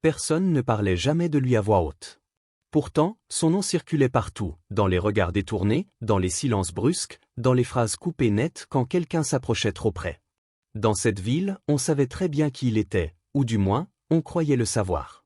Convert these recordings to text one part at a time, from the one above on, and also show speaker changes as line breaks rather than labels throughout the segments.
Personne ne parlait jamais de lui à voix haute. Pourtant, son nom circulait partout, dans les regards détournés, dans les silences brusques, dans les phrases coupées nettes quand quelqu'un s'approchait trop près. Dans cette ville, on savait très bien qui il était, ou du moins, on croyait le savoir.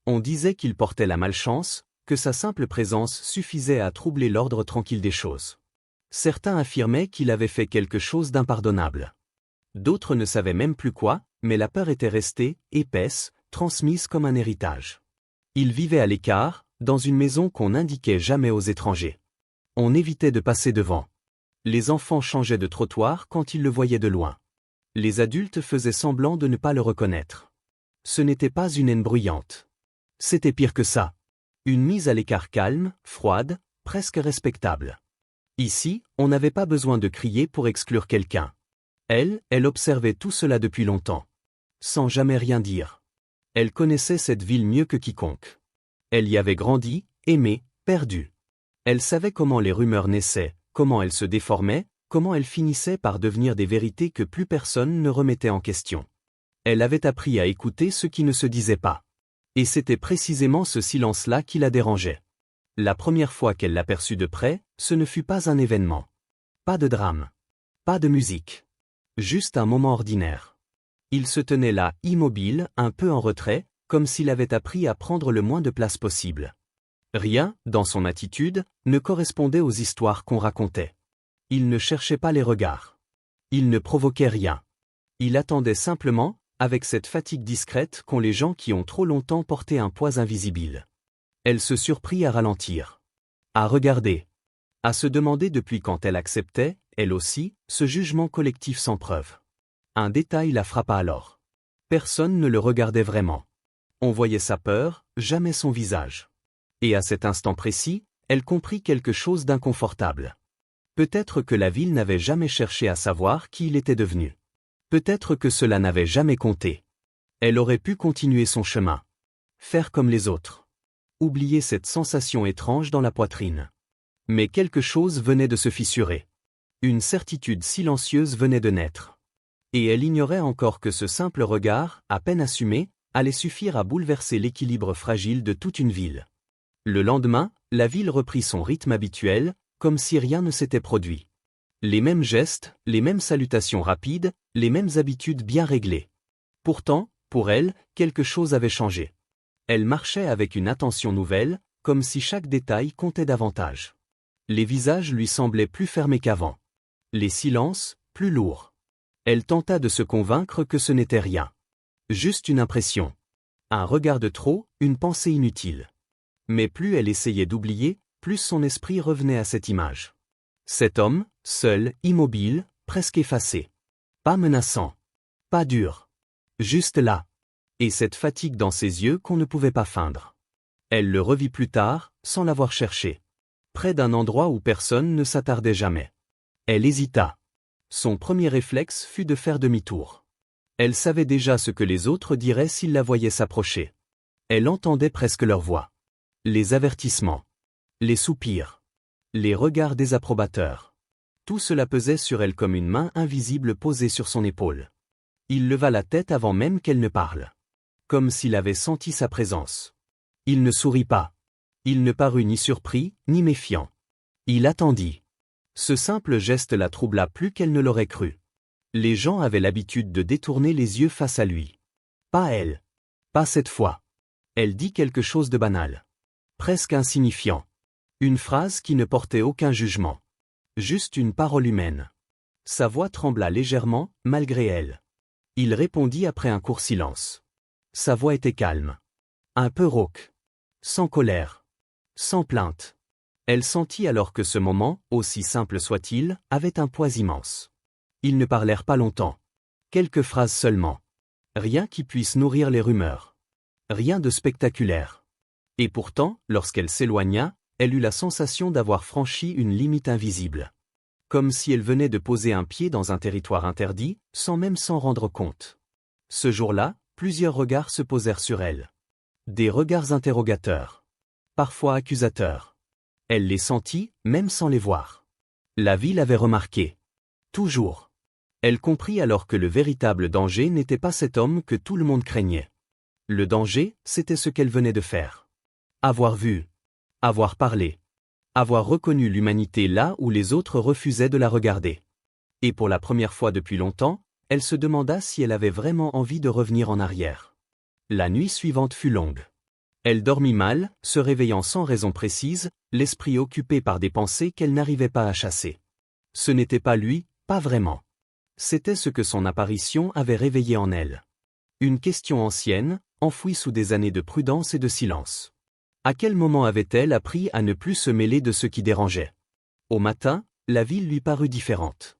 On disait qu'il portait la malchance, que sa simple présence suffisait à troubler l'ordre tranquille des choses. Certains affirmaient qu'il avait fait quelque chose d'impardonnable. D'autres ne savaient même plus quoi, mais la peur était restée, épaisse, transmise comme un héritage. Il vivait à l'écart, dans une maison qu'on n'indiquait jamais aux étrangers. On évitait de passer devant. Les enfants changeaient de trottoir quand ils le voyaient de loin. Les adultes faisaient semblant de ne pas le reconnaître. Ce n'était pas une haine bruyante. C'était pire que ça. Une mise à l'écart calme, froide, presque respectable. Ici, on n'avait pas besoin de crier pour exclure quelqu'un. Elle observait tout cela depuis longtemps. Sans jamais rien dire. Elle connaissait cette ville mieux que quiconque. Elle y avait grandi, aimé, perdu. Elle savait comment les rumeurs naissaient, comment elles se déformaient, comment elles finissaient par devenir des vérités que plus personne ne remettait en question. Elle avait appris à écouter ce qui ne se disait pas. Et c'était précisément ce silence-là qui la dérangeait. La première fois qu'elle l'aperçut de près, ce ne fut pas un événement. Pas de drame. Pas de musique. Juste un moment ordinaire. Il se tenait là, immobile, un peu en retrait, comme s'il avait appris à prendre le moins de place possible. Rien, dans son attitude, ne correspondait aux histoires qu'on racontait. Il ne cherchait pas les regards. Il ne provoquait rien. Il attendait simplement, avec cette fatigue discrète qu'ont les gens qui ont trop longtemps porté un poids invisible. Elle se surprit à ralentir. À regarder. À se demander depuis quand elle acceptait, elle aussi, ce jugement collectif sans preuve. Un détail la frappa alors. Personne ne le regardait vraiment. On voyait sa peur, jamais son visage. Et à cet instant précis, elle comprit quelque chose d'inconfortable. Peut-être que la ville n'avait jamais cherché à savoir qui il était devenu. Peut-être que cela n'avait jamais compté. Elle aurait pu continuer son chemin. Faire comme les autres. Oublier cette sensation étrange dans la poitrine. Mais quelque chose venait de se fissurer. Une certitude silencieuse venait de naître. Et elle ignorait encore que ce simple regard, à peine assumé, allait suffire à bouleverser l'équilibre fragile de toute une ville. Le lendemain, la ville reprit son rythme habituel, comme si rien ne s'était produit. Les mêmes gestes, les mêmes salutations rapides, les mêmes habitudes bien réglées. Pourtant, pour elle, quelque chose avait changé. Elle marchait avec une attention nouvelle, comme si chaque détail comptait davantage. Les visages lui semblaient plus fermés qu'avant. Les silences, plus lourds. Elle tenta de se convaincre que ce n'était rien. Juste une impression. Un regard de trop, une pensée inutile. Mais plus elle essayait d'oublier, plus son esprit revenait à cette image. Cet homme, seul, immobile, presque effacé. Pas menaçant. Pas dur. Juste là. Et cette fatigue dans ses yeux qu'on ne pouvait pas feindre. Elle le revit plus tard, sans l'avoir cherché. Près d'un endroit où personne ne s'attardait jamais. Elle hésita. Son premier réflexe fut de faire demi-tour. Elle savait déjà ce que les autres diraient s'ils la voyaient s'approcher. Elle entendait presque leur voix. Les avertissements. Les soupirs. Les regards désapprobateurs. Tout cela pesait sur elle comme une main invisible posée sur son épaule. Il leva la tête avant même qu'elle ne parle. Comme s'il avait senti sa présence. Il ne sourit pas. Il ne parut ni surpris, ni méfiant. Il attendit. Ce simple geste la troubla plus qu'elle ne l'aurait cru. Les gens avaient l'habitude de détourner les yeux face à lui. Pas elle. Pas cette fois. Elle dit quelque chose de banal. Presque insignifiant. Une phrase qui ne portait aucun jugement. Juste une parole humaine. Sa voix trembla légèrement, malgré elle. Il répondit après un court silence. Sa voix était calme. Un peu rauque. Sans colère. Sans plainte. Elle sentit alors que ce moment, aussi simple soit-il, avait un poids immense. Ils ne parlèrent pas longtemps. Quelques phrases seulement. Rien qui puisse nourrir les rumeurs. Rien de spectaculaire. Et pourtant, lorsqu'elle s'éloigna, elle eut la sensation d'avoir franchi une limite invisible. Comme si elle venait de poser un pied dans un territoire interdit, sans même s'en rendre compte. Ce jour-là, plusieurs regards se posèrent sur elle. Des regards interrogateurs. Parfois accusateurs. Elle les sentit, même sans les voir. La ville avait remarqué. Toujours. Elle comprit alors que le véritable danger n'était pas cet homme que tout le monde craignait. Le danger, c'était ce qu'elle venait de faire. Avoir vu. Avoir parlé. Avoir reconnu l'humanité là où les autres refusaient de la regarder. Et pour la première fois depuis longtemps, elle se demanda si elle avait vraiment envie de revenir en arrière. La nuit suivante fut longue. Elle dormit mal, se réveillant sans raison précise, l'esprit occupé par des pensées qu'elle n'arrivait pas à chasser. Ce n'était pas lui, pas vraiment. C'était ce que son apparition avait réveillé en elle. Une question ancienne, enfouie sous des années de prudence et de silence. À quel moment avait-elle appris à ne plus se mêler de ce qui dérangeait? Au matin, la ville lui parut différente.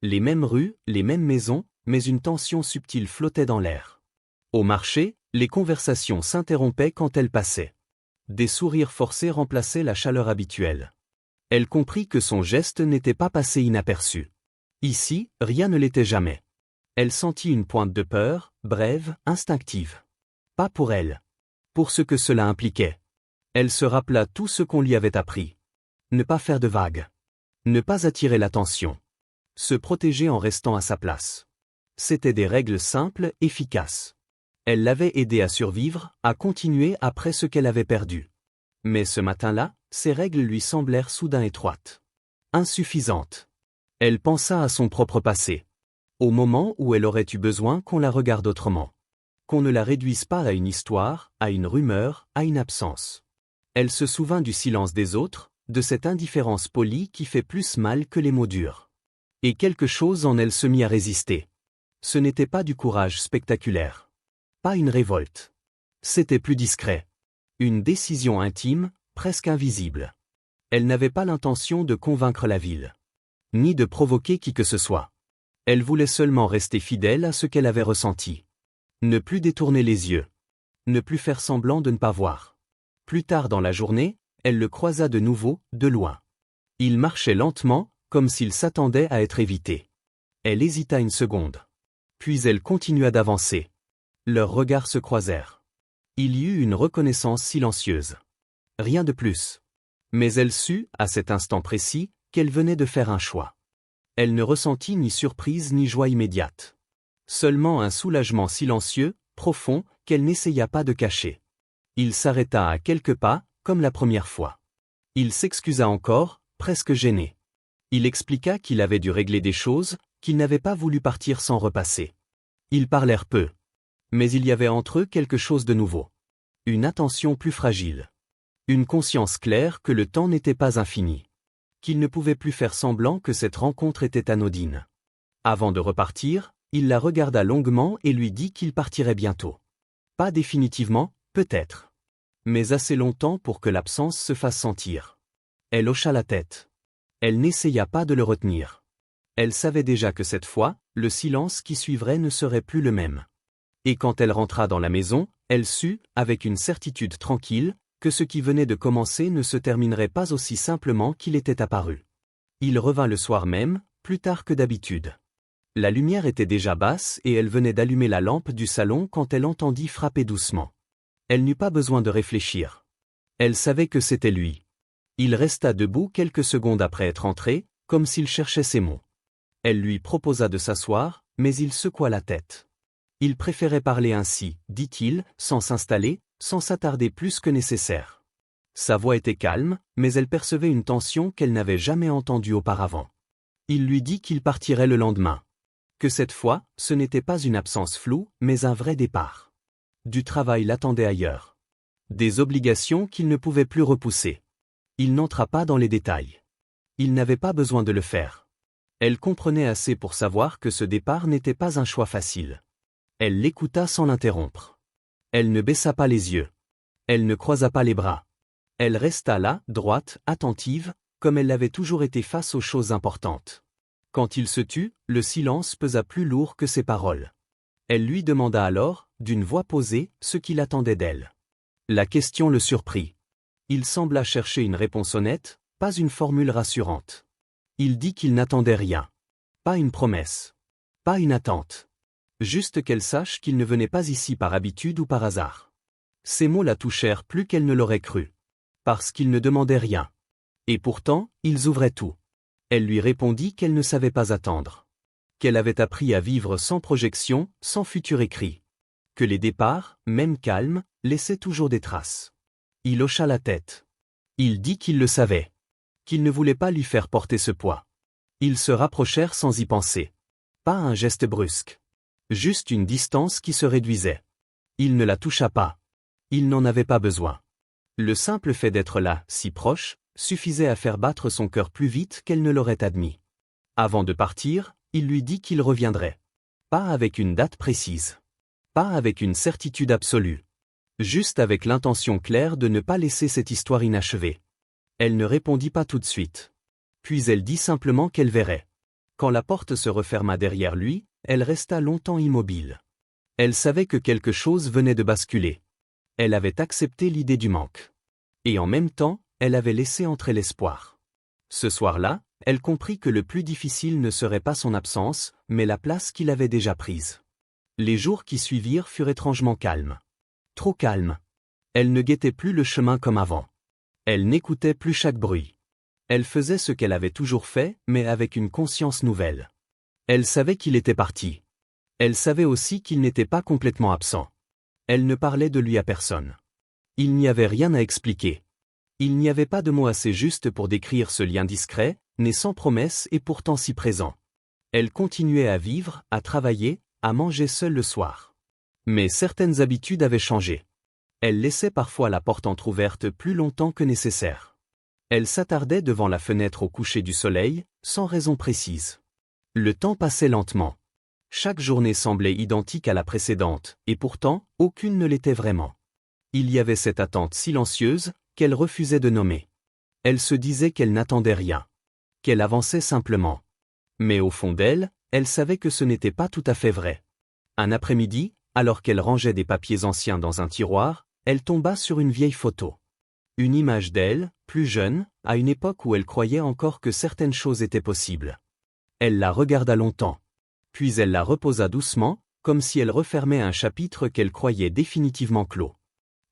Les mêmes rues, les mêmes maisons, mais une tension subtile flottait dans l'air. Au marché, les conversations s'interrompaient quand elle passait. Des sourires forcés remplaçaient la chaleur habituelle. Elle comprit que son geste n'était pas passé inaperçu. Ici, rien ne l'était jamais. Elle sentit une pointe de peur, brève, instinctive. Pas pour elle. Pour ce que cela impliquait. Elle se rappela tout ce qu'on lui avait appris. Ne pas faire de vagues. Ne pas attirer l'attention. Se protéger en restant à sa place. C'étaient des règles simples, efficaces. Elle l'avait aidé à survivre, à continuer après ce qu'elle avait perdu. Mais ce matin-là, ces règles lui semblèrent soudain étroites. Insuffisantes. Elle pensa à son propre passé. Au moment où elle aurait eu besoin qu'on la regarde autrement. Qu'on ne la réduise pas à une histoire, à une rumeur, à une absence. Elle se souvint du silence des autres, de cette indifférence polie qui fait plus mal que les mots durs. Et quelque chose en elle se mit à résister. Ce n'était pas du courage spectaculaire. Pas une révolte. C'était plus discret. Une décision intime, presque invisible. Elle n'avait pas l'intention de convaincre la ville. Ni de provoquer qui que ce soit. Elle voulait seulement rester fidèle à ce qu'elle avait ressenti. Ne plus détourner les yeux. Ne plus faire semblant de ne pas voir. Plus tard dans la journée, elle le croisa de nouveau, de loin. Il marchait lentement, comme s'il s'attendait à être évité. Elle hésita une seconde. Puis elle continua d'avancer. Leurs regards se croisèrent. Il y eut une reconnaissance silencieuse. Rien de plus. Mais elle sut, à cet instant précis, qu'elle venait de faire un choix. Elle ne ressentit ni surprise ni joie immédiate. Seulement un soulagement silencieux, profond, qu'elle n'essaya pas de cacher. Il s'arrêta à quelques pas, comme la première fois. Il s'excusa encore, presque gêné. Il expliqua qu'il avait dû régler des choses, qu'il n'avait pas voulu partir sans repasser. Ils parlèrent peu. Mais il y avait entre eux quelque chose de nouveau. Une attention plus fragile. Une conscience claire que le temps n'était pas infini. Qu'il ne pouvait plus faire semblant que cette rencontre était anodine. Avant de repartir, il la regarda longuement et lui dit qu'il partirait bientôt. Pas définitivement, peut-être. Mais assez longtemps pour que l'absence se fasse sentir. Elle hocha la tête. Elle n'essaya pas de le retenir. Elle savait déjà que cette fois, le silence qui suivrait ne serait plus le même. Et quand elle rentra dans la maison, elle sut, avec une certitude tranquille, que ce qui venait de commencer ne se terminerait pas aussi simplement qu'il était apparu. Il revint le soir même, plus tard que d'habitude. La lumière était déjà basse et elle venait d'allumer la lampe du salon quand elle entendit frapper doucement. Elle n'eut pas besoin de réfléchir. Elle savait que c'était lui. Il resta debout quelques secondes après être entré, comme s'il cherchait ses mots. Elle lui proposa de s'asseoir, mais il secoua la tête. Il préférait parler ainsi, dit-il, sans s'installer, sans s'attarder plus que nécessaire. Sa voix était calme, mais elle percevait une tension qu'elle n'avait jamais entendue auparavant. Il lui dit qu'il partirait le lendemain. Que cette fois, ce n'était pas une absence floue, mais un vrai départ. Du travail l'attendait ailleurs. Des obligations qu'il ne pouvait plus repousser. Il n'entra pas dans les détails. Il n'avait pas besoin de le faire. Elle comprenait assez pour savoir que ce départ n'était pas un choix facile. Elle l'écouta sans l'interrompre. Elle ne baissa pas les yeux. Elle ne croisa pas les bras. Elle resta là, droite, attentive, comme elle l'avait toujours été face aux choses importantes. Quand il se tut, le silence pesa plus lourd que ses paroles. Elle lui demanda alors, d'une voix posée, ce qu'il attendait d'elle. La question le surprit. Il sembla chercher une réponse honnête, pas une formule rassurante. Il dit qu'il n'attendait rien. Pas une promesse. Pas une attente. Juste qu'elle sache qu'il ne venait pas ici par habitude ou par hasard. Ces mots la touchèrent plus qu'elle ne l'aurait cru. Parce qu'il ne demandait rien. Et pourtant, ils ouvraient tout. Elle lui répondit qu'elle ne savait pas attendre. Qu'elle avait appris à vivre sans projection, sans futur écrit. que les départs, même calmes, laissaient toujours des traces. Il hocha la tête. Il dit qu'il le savait. Qu'il ne voulait pas lui faire porter ce poids. Ils se rapprochèrent sans y penser. Pas un geste brusque. Juste une distance qui se réduisait. Il ne la toucha pas. Il n'en avait pas besoin. Le simple fait d'être là, si proche, suffisait à faire battre son cœur plus vite qu'elle ne l'aurait admis. Avant de partir, il lui dit qu'il reviendrait. Pas avec une date précise. Pas avec une certitude absolue. Juste avec l'intention claire de ne pas laisser cette histoire inachevée. Elle ne répondit pas tout de suite. Puis elle dit simplement qu'elle verrait. Quand la porte se referma derrière lui, elle resta longtemps immobile. Elle savait que quelque chose venait de basculer. Elle avait accepté l'idée du manque. Et en même temps, elle avait laissé entrer l'espoir. Ce soir-là, elle comprit que le plus difficile ne serait pas son absence, mais la place qu'il avait déjà prise. Les jours qui suivirent furent étrangement calmes. Trop calmes. Elle ne guettait plus le chemin comme avant. Elle n'écoutait plus chaque bruit. Elle faisait ce qu'elle avait toujours fait, mais avec une conscience nouvelle. Elle savait qu'il était parti. Elle savait aussi qu'il n'était pas complètement absent. Elle ne parlait de lui à personne. Il n'y avait rien à expliquer. Il n'y avait pas de mots assez justes pour décrire ce lien discret, né sans promesse et pourtant si présent. Elle continuait à vivre, à travailler, à manger seule le soir. Mais certaines habitudes avaient changé. Elle laissait parfois la porte entr'ouverte plus longtemps que nécessaire. Elle s'attardait devant la fenêtre au coucher du soleil, sans raison précise. Le temps passait lentement. Chaque journée semblait identique à la précédente, et pourtant, aucune ne l'était vraiment. Il y avait cette attente silencieuse, qu'elle refusait de nommer. Elle se disait qu'elle n'attendait rien. Qu'elle avançait simplement. Mais au fond d'elle, elle savait que ce n'était pas tout à fait vrai. Un après-midi, alors qu'elle rangeait des papiers anciens dans un tiroir, elle tomba sur une vieille photo. Une image d'elle, plus jeune, à une époque où elle croyait encore que certaines choses étaient possibles. Elle la regarda longtemps. Puis elle la reposa doucement, comme si elle refermait un chapitre qu'elle croyait définitivement clos.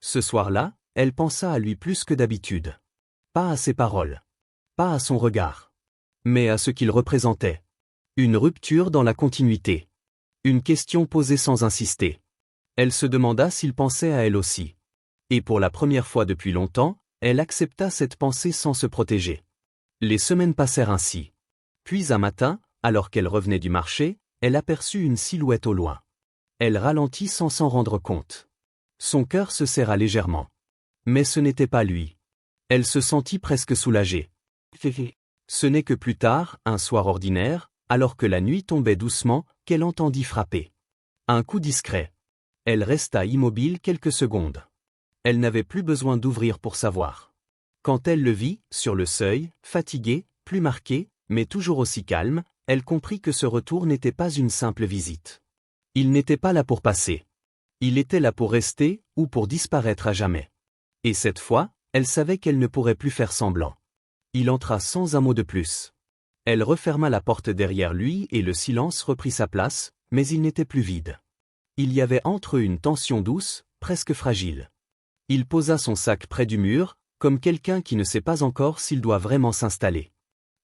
Ce soir-là, elle pensa à lui plus que d'habitude. Pas à ses paroles. Pas à son regard. Mais à ce qu'il représentait. Une rupture dans la continuité. Une question posée sans insister. Elle se demanda s'il pensait à elle aussi. Et pour la première fois depuis longtemps, elle accepta cette pensée sans se protéger. Les semaines passèrent ainsi. Puis un matin, alors qu'elle revenait du marché, elle aperçut une silhouette au loin. Elle ralentit sans s'en rendre compte. Son cœur se serra légèrement. Mais ce n'était pas lui. Elle se sentit presque soulagée. Ce n'est que plus tard, un soir ordinaire, alors que la nuit tombait doucement, qu'elle entendit frapper. Un coup discret. Elle resta immobile quelques secondes. Elle n'avait plus besoin d'ouvrir pour savoir. Quand elle le vit, sur le seuil, fatigué, plus marqué, mais toujours aussi calme, elle comprit que ce retour n'était pas une simple visite. Il n'était pas là pour passer. Il était là pour rester, ou pour disparaître à jamais. Et cette fois, elle savait qu'elle ne pourrait plus faire semblant. Il entra sans un mot de plus. Elle referma la porte derrière lui et le silence reprit sa place, mais il n'était plus vide. Il y avait entre eux une tension douce, presque fragile. Il posa son sac près du mur, comme quelqu'un qui ne sait pas encore s'il doit vraiment s'installer.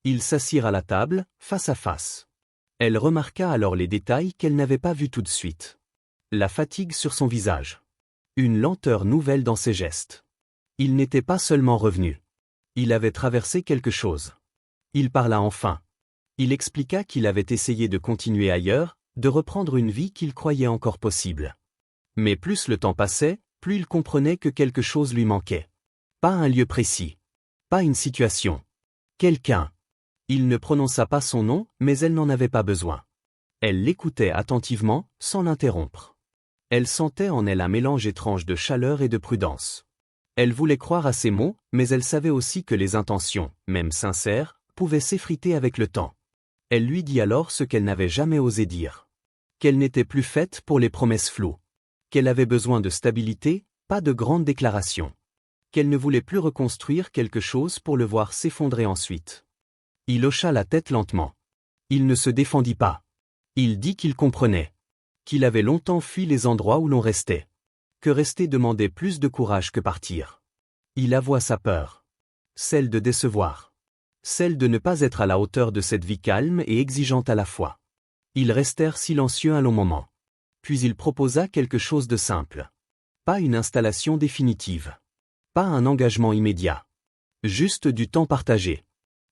Ils s'assirent à la table, face à face. Elle remarqua alors les détails qu'elle n'avait pas vus tout de suite. La fatigue sur son visage. Une lenteur nouvelle dans ses gestes. Il n'était pas seulement revenu. Il avait traversé quelque chose. Il parla enfin. Il expliqua qu'il avait essayé de continuer ailleurs, de reprendre une vie qu'il croyait encore possible. Mais plus le temps passait, plus il comprenait que quelque chose lui manquait. Pas un lieu précis. Pas une situation. Quelqu'un. Il ne prononça pas son nom, mais elle n'en avait pas besoin. Elle l'écoutait attentivement, sans l'interrompre. Elle sentait en elle un mélange étrange de chaleur et de prudence. Elle voulait croire à ses mots, mais elle savait aussi que les intentions, même sincères, pouvaient s'effriter avec le temps. Elle lui dit alors ce qu'elle n'avait jamais osé dire. Qu'elle n'était plus faite pour les promesses floues. Qu'elle avait besoin de stabilité, pas de grandes déclarations. Qu'elle ne voulait plus reconstruire quelque chose pour le voir s'effondrer ensuite. Il hocha la tête lentement. Il ne se défendit pas. Il dit qu'il comprenait. Qu'il avait longtemps fui les endroits où l'on restait. Que rester demandait plus de courage que partir. Il avoua sa peur. Celle de décevoir. Celle de ne pas être à la hauteur de cette vie calme et exigeante à la fois. Ils restèrent silencieux un long moment. Puis il proposa quelque chose de simple. Pas une installation définitive. Pas un engagement immédiat. Juste du temps partagé.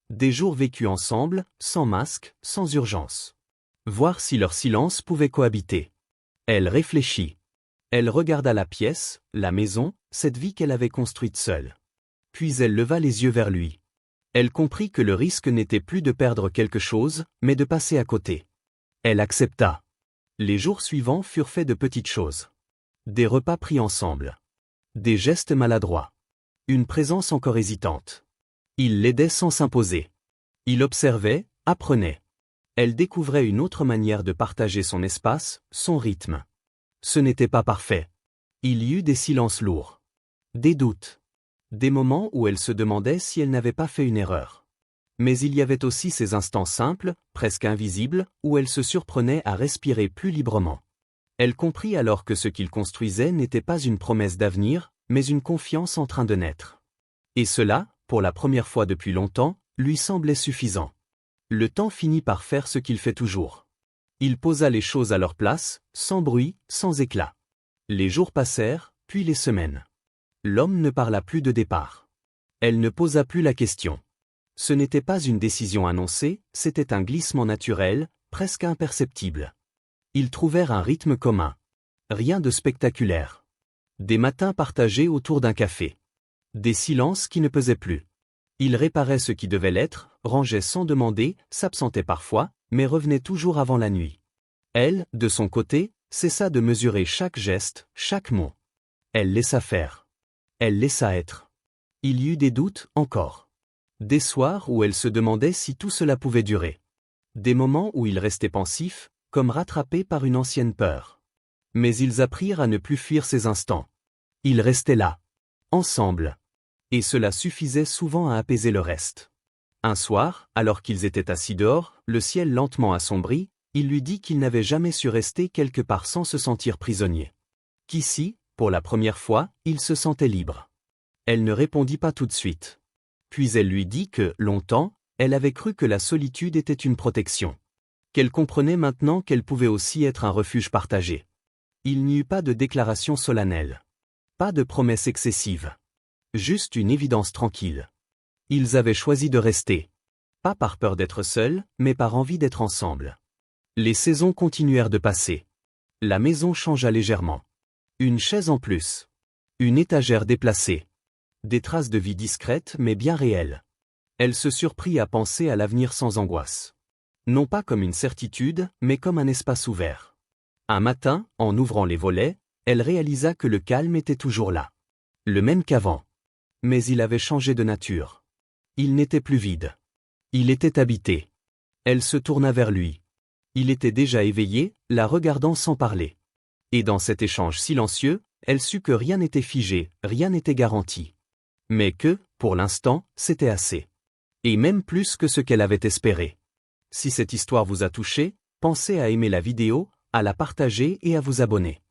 Des jours vécus ensemble, sans masque, sans urgence. Voir si leur silence pouvait cohabiter. Elle réfléchit. Elle regarda la pièce, la maison, cette vie qu'elle avait construite seule. Puis elle leva les yeux vers lui. Elle comprit que le risque n'était plus de perdre quelque chose, mais de passer à côté. Elle accepta. Les jours suivants furent faits de petites choses. Des repas pris ensemble. Des gestes maladroits. Une présence encore hésitante. Il l'aidait sans s'imposer. Il observait, apprenait. Elle découvrait une autre manière de partager son espace, son rythme. Ce n'était pas parfait. Il y eut des silences lourds. Des doutes. Des moments où elle se demandait si elle n'avait pas fait une erreur. Mais il y avait aussi ces instants simples, presque invisibles, où elle se surprenait à respirer plus librement. Elle comprit alors que ce qu'il construisait n'était pas une promesse d'avenir, mais une confiance en train de naître. Et cela, pour la première fois depuis longtemps, lui semblait suffisant. Le temps finit par faire ce qu'il fait toujours. Il posa les choses à leur place, sans bruit, sans éclat. Les jours passèrent, puis les semaines. L'homme ne parla plus de départ. Elle ne posa plus la question. Ce n'était pas une décision annoncée, c'était un glissement naturel, presque imperceptible. Ils trouvèrent un rythme commun. Rien de spectaculaire. Des matins partagés autour d'un café. Des silences qui ne pesaient plus. Il réparait ce qui devait l'être, rangeait sans demander, s'absentait parfois, mais revenait toujours avant la nuit. Elle, de son côté, cessa de mesurer chaque geste, chaque mot. Elle laissa faire. Elle laissa être. Il y eut des doutes, encore. Des soirs où elle se demandait si tout cela pouvait durer. Des moments où il restait pensif, comme rattrapé par une ancienne peur. Mais ils apprirent à ne plus fuir ces instants. Ils restaient là. Ensemble. Et cela suffisait souvent à apaiser le reste. Un soir, alors qu'ils étaient assis dehors, le ciel lentement assombri, il lui dit qu'il n'avait jamais su rester quelque part sans se sentir prisonnier. Qu'ici, pour la première fois, il se sentait libre. Elle ne répondit pas tout de suite. Puis elle lui dit que, longtemps, elle avait cru que la solitude était une protection. Qu'elle comprenait maintenant qu'elle pouvait aussi être un refuge partagé. Il n'y eut pas de déclaration solennelle. Pas de promesse excessive. Juste une évidence tranquille. Ils avaient choisi de rester. Pas par peur d'être seuls, mais par envie d'être ensemble. Les saisons continuèrent de passer. La maison changea légèrement. Une chaise en plus. Une étagère déplacée. Des traces de vie discrètes mais bien réelles. Elle se surprit à penser à l'avenir sans angoisse. Non pas comme une certitude, mais comme un espace ouvert. Un matin, en ouvrant les volets, elle réalisa que le calme était toujours là. Le même qu'avant. Mais il avait changé de nature. Il n'était plus vide. Il était habité. Elle se tourna vers lui. Il était déjà éveillé, la regardant sans parler. Et dans cet échange silencieux, elle sut que rien n'était figé, rien n'était garanti. Mais que, pour l'instant, c'était assez. Et même plus que ce qu'elle avait espéré. Si cette histoire vous a touché, pensez à aimer la vidéo, à la partager et à vous abonner.